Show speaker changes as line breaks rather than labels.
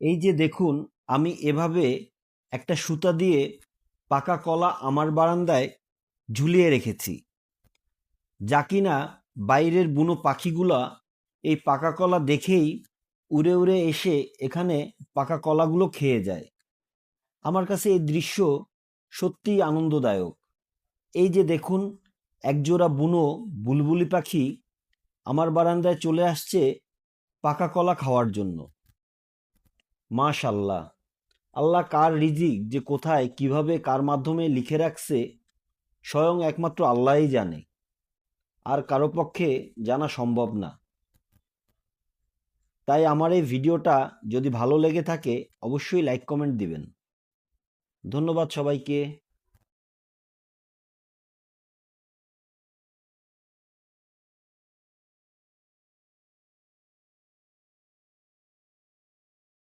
এই যে দেখুন, আমি এভাবে একটা সুতা দিয়ে পাকা কলা আমার বারান্দায় ঝুলিয়ে রেখেছি, যা কিনা বাইরের বুনো পাখিগুলা এই পাকা কলা দেখেই উড়ে উড়ে এসে এখানে পাকা কলাগুলো খেয়ে যায়। আমার কাছে এই দৃশ্য সত্যিই আনন্দদায়ক। এই যে দেখুন, একজোড়া বুনো বুলবুলি পাখি আমার বারান্দায় চলে আসছে পাকা কলা খাওয়ার জন্য। মাশাল্লাহ! আল্লাহ কার রিজিক যে কোথায় কিভাবে কার মাধ্যমে লিখে রাখছে স্বয়ং একমাত্র আল্লাহই জানে, আর কারো পক্ষে জানা সম্ভব না। তাই আমার এই ভিডিওটা যদি ভালো লেগে থাকে অবশ্যই লাইক কমেন্ট দিবেন। ধন্যবাদ সবাইকে।